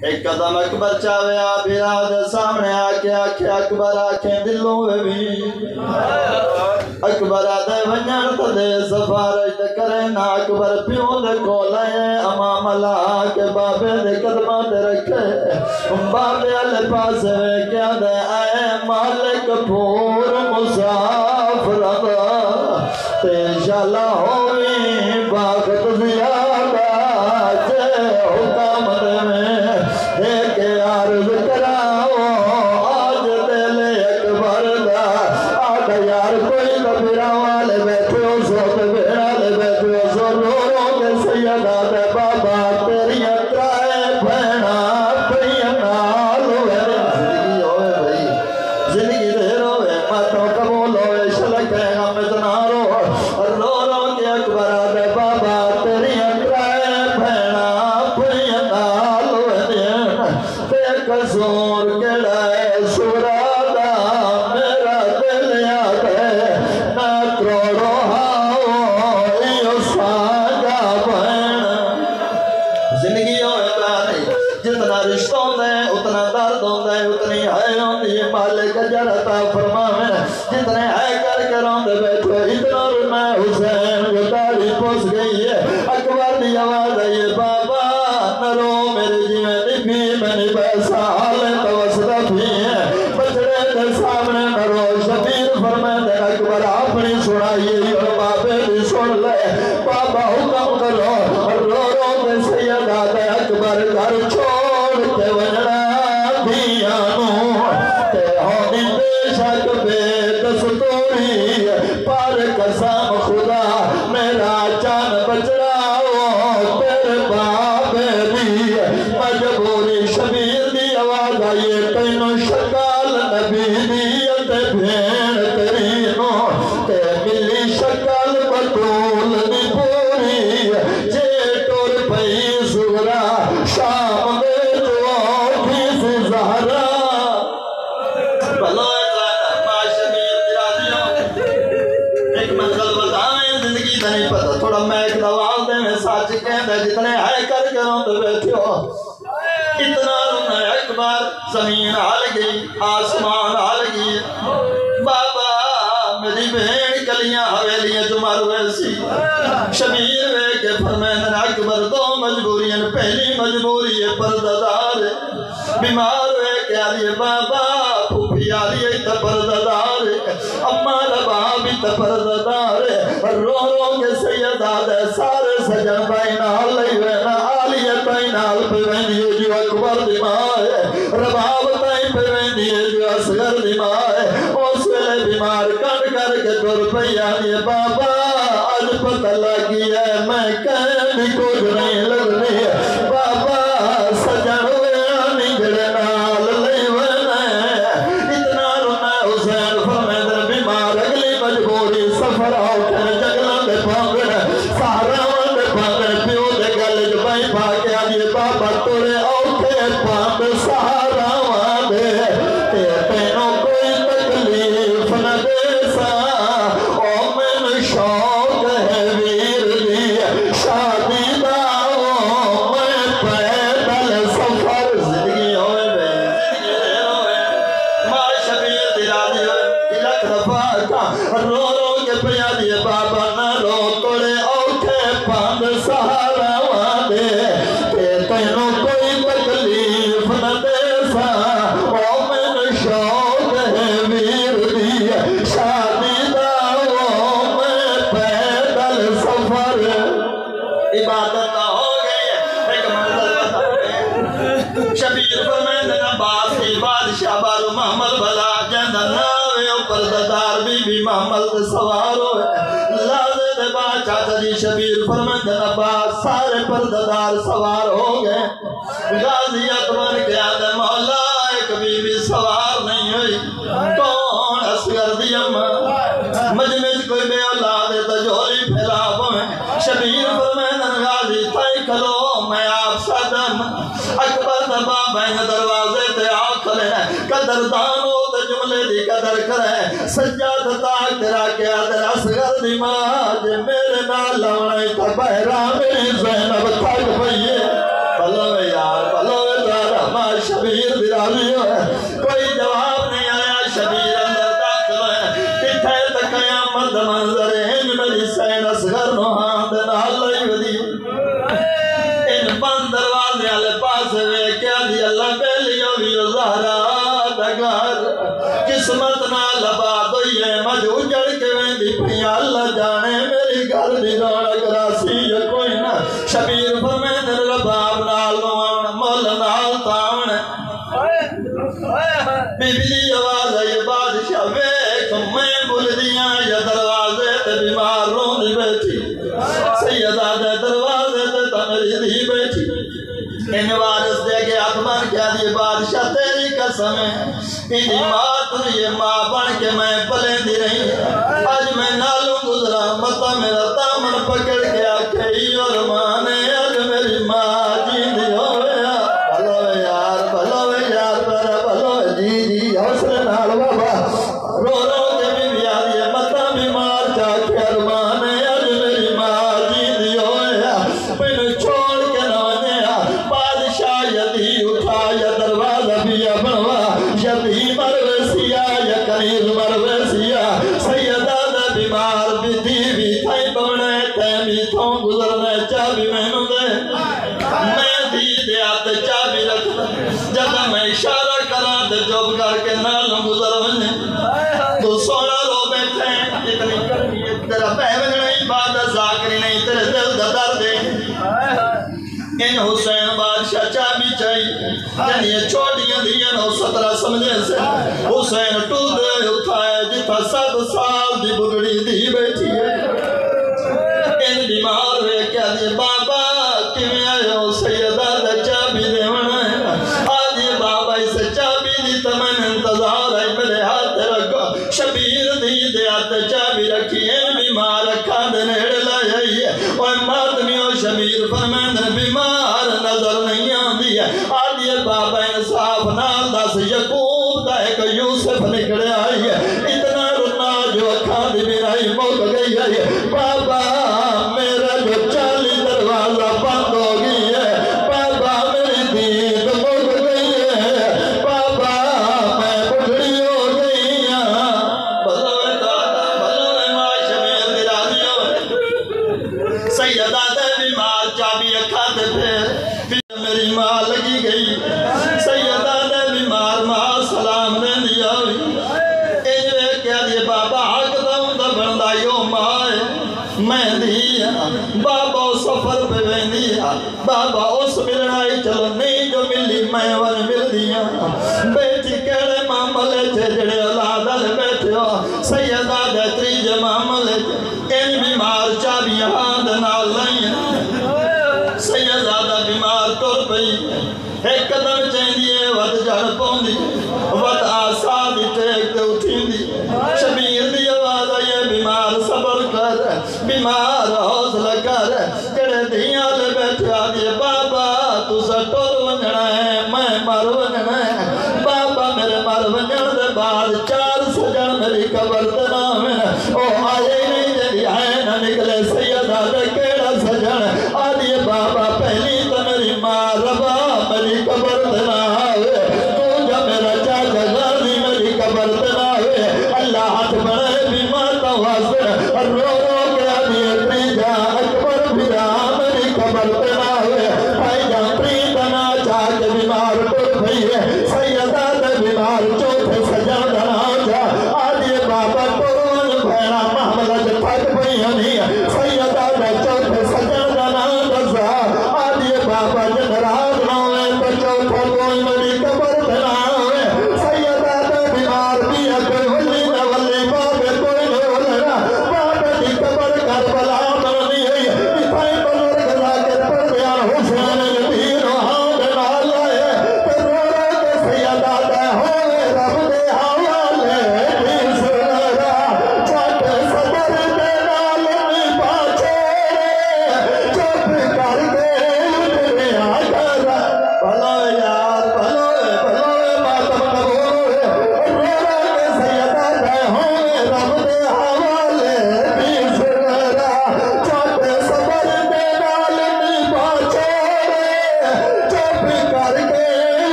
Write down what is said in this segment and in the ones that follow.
ایک قدم اکبر چاویا بیراد سامنے آکے آکے اکبر آکھیں دلوں میں بھی اکبر آدھے ونجن تدے سفارش کرے نا اکبر پیوں دے کولے امام اللہ کے بابے دے قدمہ دے رکھے بابے اللہ پاس کیا دے آئے مالک پور مسافر تے انشاءاللہ ہوئی باقت زیادہ جے حکامت میں ایک عرض کراؤ آج دل اکبر دا آدھا یار کوئی کبیرہ والے بیٹھے ہو سوت بیڑا لے بیٹھے ہو سو رو رو کے سیدہ دے بابا تیری اترائے بھینا پہی نال ہوئے زندگی ہوئے بھئی زندگی دیر ہوئے ماتوں قبول ہوئے شلک ہے غم اتنا رو رو رو کے اکبر آدھے بابا تیری اترائے بھینا پہی نال ہوئے قصور کے لائے سورادا میرا دل یاد ہے نہ کروڑو ہاؤ ایو ساگا بہن زندگی ہوتا نہیں جتنا رشتوں دے اتنا درد ہوتا ہے اتنی ہے ہوتی ہے مالک جرتا فرماویں جتنے ہے کر کے روندے بیٹھو اتنا رنا حسین گتاری پوس گئی ہے اکبر دی آواز ہے بابا نہ رو میرے جیویں بھی میں نے پیسہ حالیں توسطہ بھی ہیں بچڑے دے سامنے نہ رو شبیر فرمائے دے اکبر اپنی سنائیے اور بابے بھی سن لے بابا حکم کرو اور رو رو دے سیدہ دے اکبر گھر چھوڑ کے ونڑا دیانوں تے ہونی بے شک بے دستوری پر قسم خدا میرا جان بچڑاؤ تیرے بابے دی مجبوری شبیر دی آواز آئیے تینوں شکال نبی دیت بھین ترینوں تے ملی شکال بطول دی پوری جے ٹور پئی سغرا شام دے جو بھی زہرا بھلو ماں شبیر تیرازیوں ایک منزل بتائیں زندگی دا نہیں پتا تھوڑا میں ایک دوال دے میں ساتھ کہندہ جتنے ہے کر کے روندے بیٹھے ہو اتنا رونا اکبر زمین آل گئی آسمان آل گئی بابا میری بہن کلیاں حویلیاں جمار ویسی شبیر وے کے فرمین اکبر دو مجبوریاں پہلی مجبوری ہے پرددار بیمار وے کے آلیے بابا پھوپی آلیے تپرددار اما لبا بھی تپرددار رو رو کے سیدہ دے سارے سجن بینال لیوینا آلیے بینال پیوینیے جو اکبر دیمائے رباب تائیں پیوینیے جو اصغر دیمائے اس ویلے بیمار کٹ کر کے دور پیانی بابا آج پتہ لگی ہے میں کہنی کچھ نہیں لگنی بابا سجن ویانی گڑے نال لیوینا اتنا رونا حسین فرمیدر بیمار اگلی مجبوری سفر آؤکھن جگلان دے پانگن سہراوان دے پانگن پیو دے گلج بائی پاکے آدھے بابا توڑے آؤکھے پاند سہراوان دے تے تینوں کوئی تکلیف نہ دے سا او من شوق ہے ویر دی شادی داؤ میں پیدل سفر زندگی ہوئے بے زندگی ہوئے ماں شبیر دلادی ہوئے دلک دفاع کا رو رو کے پیادی بابا نہ رو توڑے اوکھے پاند سہارا وادے کہ تینوں کوئی تکلیف نہ دے سا او من شوق ہے ویر دی شادی داؤ میں پیدل سفر عبادت ہو گئی ہے ایک منزل بتا شبیر فرمین عباس کی بادشاہ بارو محمد بھلا جندہ ناوے اوپر ددار بی بی محمد سوار ہوئے لازے دے باچا تجی شبیر فرمین عباس سارے پر ددار سوار ہو گئے غازیت بن کے آدھے مولا ایک بی بی سوار نہیں ہوئی کون اصغر دی امہ مجمج کوئی بے اولاد تجوری پھیلا ہوئے شبیر فرمین غازی تائی کھلو میں آپ صدم اکبر دبا بین دروازے تے آکھلے قدردانو تے جملے دی قدر کرے سجاد تاک تیرا کیا در اصغر دی ماں جے میرے نال لونے تا بہرا میری زینب تھک پئیے بھلو یار بھلو دارا دروازے والے پاس وے کیا دی اللہ بیلیو بھی زہرا دگار قسمت نہ لبا دوئی ہے مجھ اجڑ کے ویندی پیا اللہ جانے میری گھر دی رونق راسی یہ کوئی نہ شبیر فرمین رباب نال نوان مول نال تاون بی بی آواز ہے بادشاہ ویک میں بھول دیا یا دروازے تے بیمار رون دی بیٹھی سیدہ دے دروازے تے تمری دی بیٹھی ان وارث دے کے اکبر کیا دی بادشاہ تیری قسم ہے انہی ماں تجھے ماں بن کے میں پلے دی رہی آج میں نالوں گزرا مطا میرا دامن پکڑ کے آکھئی اور ماں نے آج میری ماں جین دی ہویا بھلو یار میرا بھلو جی حسن نال بابا رو رو کے بھی بیادی مطا بیمار جا کے ارمان ہے آج میری ماں جین دی ہویا میں چھوڑ کے نوانیا بادشاہ یدی اٹھا یا دروازہ بھی بنوا یدی مروسیا یا قریب مروسیا سیدہ دا بیمار بھی تھی بھی تھائی بونے تیمی تھوں گزرنے چابی میں نو دے میں دی دے آتے چابی رکھتا جب میں اشارہ کرا دے جب کر کے نالوں گزر ونے تو سونا رو بیٹھے اتنی کرنی ہے تیرا بہن نہیں بات ذاکری نہیں تیرے دل دا درد ہے ان حسین بادشاہ چابی چاہیے یعنی یہ چھوٹیاں دیا نو 17 سمجھے سے حسین ٹوٹ دے اٹھائے جتا 7 سال دی بگڑی دی بیٹھی ہے ان بیمار ہوئے کیا دی بابا کیویں آئے ہو سیدہ دے چابی دے ونا آج یہ بابا اسے چابی دی تمہیں انتظار ہے میرے ہاتھ رکھو شبیر دی دے آتے چابی رکھی ان بیمار رکھا دے نیڑ لائے اور مادمیوں شبیر فرمین بیمار نظر نہیں آندی ہے آج یہ بابا انصاف نال دس یقوب دا ایک یوسف نکڑے آئی ہے اتنا رنا جو اکھان دی بینائی موک گئی ہے بابا میرا جو 40 دروازہ بند ہو گئی ہے بابا میری دید موک گئی ہے بابا میں بڑھڑی ہو گئی ہاں بلوے دادا بلوے ماں شمیر درازیوں سیدہ دے بیمار چابی اکھان دے پھر میری ماں لگی گئی سیدہ دے بیمار ماں سلام دے دیا ہوئی ایجوے کیا دی بابا حق داؤں دا بندہ یو ماں میں دیا بابا سفر پہ ویندیا بابا اس ملنائی چلو نہیں جو ملی میں ون مل دیا بیٹی کہڑے معاملے تھے جڑے اولاد لے بیٹھے ہو سیدہ دے تریج معاملے تھے ان بیمار چابی ہاں دنال لائیں سیدہ دا بیمار ٹور پئی ایک قدم چاہیے ود جڑ پوندی ود آسادی ٹیک تے اٹھیندی شبیر دی آواز آئیے بیمار صبر کر بیمار حوصلہ کر جڑے دیاں لے بیٹھے آدھے بابا تو سا ٹور ونجنا ہے میں مر ونجنا ہے بابا میرے مر ونجن دے بعد 4 سجن میری قبر تنامن او آئے نہیں جڑی آئے نہ نکلے سیدہ دے کیڑا سجن آدھے بابا پہلی تو میری ماں ربا میری قبر تناوے تو جب میرا چاچا غازی میری قبر تناوے اللہ ہاتھ بڑھے بیمار کا واسطہ رو رو کے آدھی پریجا اکبر بھیرا میری قبر تناوے بھائی جان پریتنا چاہ کے بیمار ٹوٹ بھئی ہے سیدہ دے بیمار چوتھے سجن دنا جا آدھی بابا قرآن بھیڑا محمد جتھک بھئی ہنی سیدہ دے چوتھے سجن دنا جا آدھی بابا جنراد نوے بچوں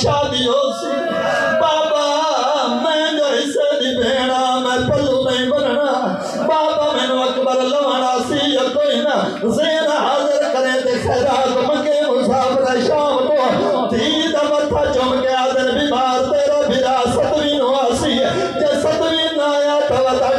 شادی ہو سی بابا میں جو حصے دی بھیڑا میں پلو نہیں بننا بابا میں نو اکبر لوانا سی یا کوئی نہ زین حاضر کرے دے خیرات مکے مسافر شام تو دید متھا چم کے آدن بیمار تیرا بھرا ستوین ہوا سی جے ستوین آیا تو وطا